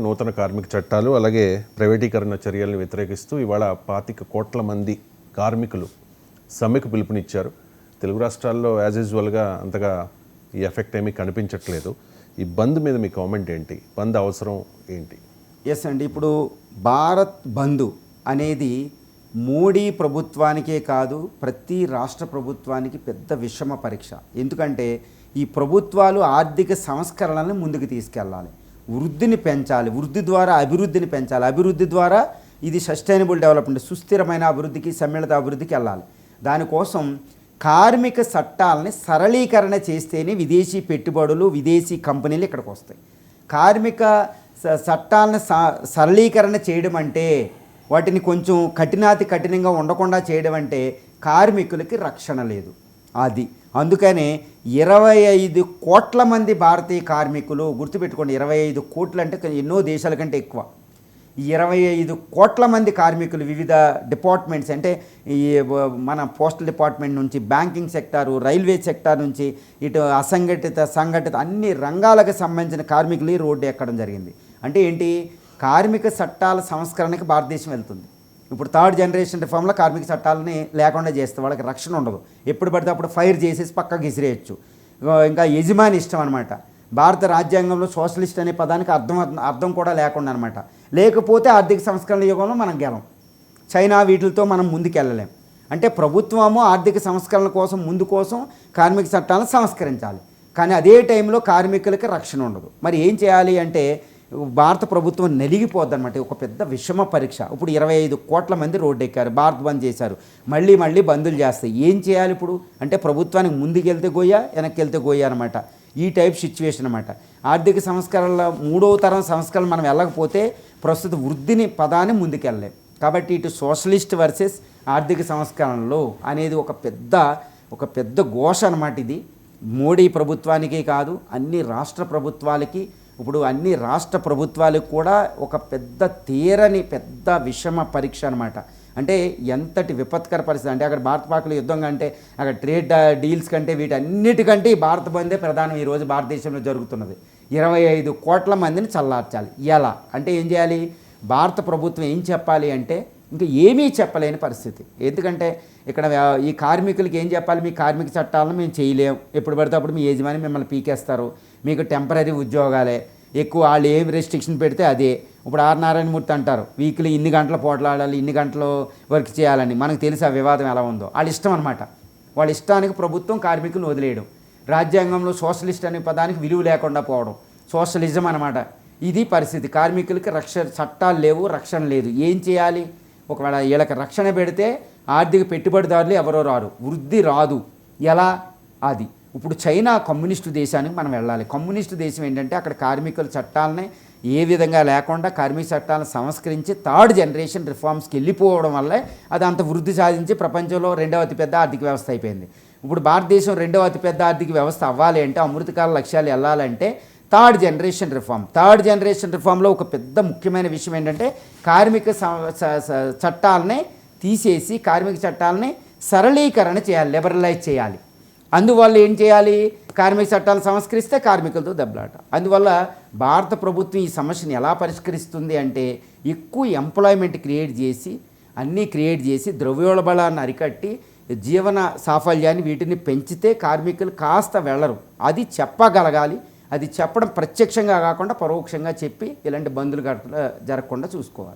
నూతన కార్మిక చట్టాలు అలాగే ప్రైవేటీకరణ చర్యలను వ్యతిరేకిస్తూ ఇవాళ 25 కోట్ల మంది కార్మికులు సమ్మెకు పిలుపునిచ్చారు. తెలుగు రాష్ట్రాల్లో యాజ్ యూజువల్గా అంతగా ఈ ఎఫెక్ట్ ఏమీ కనిపించట్లేదు. ఈ బంద్ మీద మీ కామెంట్ ఏంటి? బంద్ అవసరం ఏంటి? ఎస్ అండి, ఇప్పుడు భారత్ బంద్ అనేది మోడీ ప్రభుత్వానికే కాదు, ప్రతి రాష్ట్ర ప్రభుత్వానికి పెద్ద విషమ పరీక్ష. ఎందుకంటే ఈ ప్రభుత్వాలు ఆర్థిక సంస్కరణలను ముందుకు తీసుకెళ్ళాలి, వృద్ధిని పెంచాలి, వృద్ధి ద్వారా అభివృద్ధిని పెంచాలి, అభివృద్ధి ద్వారా ఇది సస్టైనబుల్ డెవలప్మెంట్, సుస్థిరమైన అభివృద్ధికి, సమ్మిళిత అభివృద్ధికి వెళ్ళాలి. దానికోసం కార్మిక చట్టాలని సరళీకరణ చేస్తేనే విదేశీ పెట్టుబడులు, విదేశీ కంపెనీలు ఇక్కడికి వస్తాయి. కార్మిక చట్టాలను సరళీకరణ చేయడం అంటే, వాటిని కొంచెం కఠినంగా ఉండకుండా చేయడం అంటే కార్మికులకి రక్షణ లేదు. అందుకనే 25 కోట్ల మంది భారతీయ కార్మికులు, గుర్తుపెట్టుకోండి, 25 కోట్లు అంటే ఎన్నో దేశాల కంటే ఎక్కువ. ఈ 25 కోట్ల మంది కార్మికులు వివిధ డిపార్ట్మెంట్స్, అంటే ఈ మన పోస్టల్ డిపార్ట్మెంట్ నుంచి, బ్యాంకింగ్ సెక్టారు, రైల్వే సెక్టార్ నుంచి, ఇటు అసంఘటిత, సంఘటిత అన్ని రంగాలకు సంబంధించిన కార్మికులు ఈ రోడ్డు ఎక్కడం జరిగింది. అంటే ఏంటి? కార్మిక చట్టాల సంస్కరణకి భారతదేశం వెళ్తుంది. ఇప్పుడు 3rd జనరేషన్ రిఫార్మ్లో కార్మిక చట్టాలని లేకుండా చేస్తే వాళ్ళకి రక్షణ ఉండదు. ఎప్పుడు పడితే అప్పుడు ఫైర్ చేసేసి పక్కకి విసిరేయచ్చు. ఇంకా యజమాని ఇష్టం అనమాట. భారత రాజ్యాంగంలో సోషలిస్ట్ అనే పదానికి అర్థం కూడా లేకుండా అనమాట. లేకపోతే ఆర్థిక సంస్కరణ యుగంలో మనం గెలం, చైనా వీటితో మనం ముందుకెళ్ళలేం. అంటే ప్రభుత్వము ఆర్థిక సంస్కరణ కోసం కార్మిక చట్టాలను సంస్కరించాలి, కానీ అదే టైంలో కార్మికులకి రక్షణ ఉండదు. మరి ఏం చేయాలి అంటే భారత ప్రభుత్వం నలిగిపోద్ది అనమాట. ఒక పెద్ద విషమ పరీక్ష. ఇప్పుడు 25 కోట్ల మంది రోడ్డు ఎక్కారు, భారత్ బంద్ చేశారు, మళ్ళీ బందులు చేస్తాయి. ఏం చేయాలి ఇప్పుడు అంటే ప్రభుత్వానికి ముందుకెళ్తే గోయా, వెనక్కి వెళ్తే గోయా అనమాట. ఈ టైప్ సిచ్యువేషన్ అనమాట. ఆర్థిక సంస్కరణల 3వ తరం సంస్కరణ మనం వెళ్ళకపోతే ప్రస్తుత వృద్ధిని పదాన్ని ముందుకెళ్ళలేం. కాబట్టి ఇటు సోషలిస్ట్ వర్సెస్ ఆర్థిక సంస్కరణలు అనేది ఒక పెద్ద ఘోష అనమాట. ఇది మోడీ ప్రభుత్వానికే కాదు, అన్ని రాష్ట్ర ప్రభుత్వాలకి, ఇప్పుడు అన్ని రాష్ట్ర ప్రభుత్వాలకు కూడా ఒక తీరని విషమ పరీక్ష అనమాట. అంటే ఎంతటి విపత్కర పరిస్థితి అంటే, అక్కడ భారత పాకుల యుద్ధం కంటే, అక్కడ ట్రేడ్ డీల్స్ కంటే, వీటన్నిటికంటే ఈ భారత బందే ప్రధానం ఈరోజు భారతదేశంలో జరుగుతున్నది. 25 కోట్ల మందిని చల్లార్చాలి. ఎలా అంటే ఏం చేయాలి? భారత ప్రభుత్వం ఏం చెప్పాలి అంటే ఇంకా ఏమీ చెప్పలేని పరిస్థితి. ఎందుకంటే ఇక్కడ ఈ కార్మికులకి ఏం చెప్పాలి? మీ కార్మిక చట్టాలను మేము చేయలేం, ఎప్పుడు పడితే అప్పుడు మీ యజమాని మిమ్మల్ని పీకేస్తారు, మీకు టెంపరీ ఉద్యోగాలే ఎక్కువ, వాళ్ళు ఏం రెస్ట్రిక్షన్ పెడితే అదే. ఇప్పుడు ఆర్ నారాయణమూర్తి అంటారు, వీక్లీ ఇన్ని గంటలు పోట్లాడాలి, ఇన్ని గంటలు వర్క్ చేయాలని. మనకు తెలిసి ఆ వివాదం ఎలా ఉందో. వాళ్ళ ఇష్టం అనమాట. వాళ్ళ ఇష్టానికి ప్రభుత్వం కార్మికులను వదిలేయడం, రాజ్యాంగంలో సోషలిస్ట్ అనే పదానికి విలువ లేకుండా పోవడం, సోషలిజం అనమాట. ఇది పరిస్థితి. కార్మికులకి చట్టాలు లేవు, రక్షణ లేదు. ఏం చేయాలి? ఒకవేళ వీళ్ళకి రక్షణ పెడితే ఆర్థిక పెట్టుబడిదారులు ఎవరో రారు, వృద్ధి రాదు. ఎలా? ఇప్పుడు చైనా కమ్యూనిస్టు దేశానికి మనం వెళ్ళాలి. కమ్యూనిస్టు దేశం ఏంటంటే అక్కడ కార్మికుల చట్టాలని ఏ విధంగా లేకుండా కార్మిక చట్టాలను సంస్కరించి 3rd జనరేషన్ రిఫార్మ్స్కి వెళ్ళిపోవడం వల్లే అది అంత వృద్ధి సాధించి ప్రపంచంలో 2వ అతిపెద్ద ఆర్థిక వ్యవస్థ అయిపోయింది. ఇప్పుడు భారతదేశం 2వ అతిపెద్ద ఆర్థిక వ్యవస్థ అవ్వాలి అంటే, అమృతకాల లక్ష్యాలు వెళ్ళాలంటే 3rd generation reform. 3rd generation రిఫార్మ్లో ఒక పెద్ద ముఖ్యమైన విషయం ఏంటంటే కార్మిక చట్టాలని తీసేసి కార్మిక చట్టాలని సరళీకరణ చేయాలి, లిబరలైజ్ చేయాలి. అందువల్ల ఏం చేయాలి? కార్మిక చట్టాలను సంస్కరిస్తే కార్మికులతో దెబ్బలాట. అందువల్ల భారత ప్రభుత్వం ఈ సమస్యను ఎలా పరిష్కరిస్తుంది అంటే ఎక్కువ ఎంప్లాయ్మెంట్ క్రియేట్ చేసి ద్రవ్యోల్బణాన్ని అరికట్టి జీవన సాఫల్యాన్ని వీటిని పెంచితే కార్మికులు కాస్త వెళ్ళరు. అది చెప్పగలగాలి. అది చెప్పడం ప్రత్యక్షంగా కాకుండా పరోక్షంగా చెప్పి ఇలాంటి బందులు జరగకుండా చూసుకోవాలి.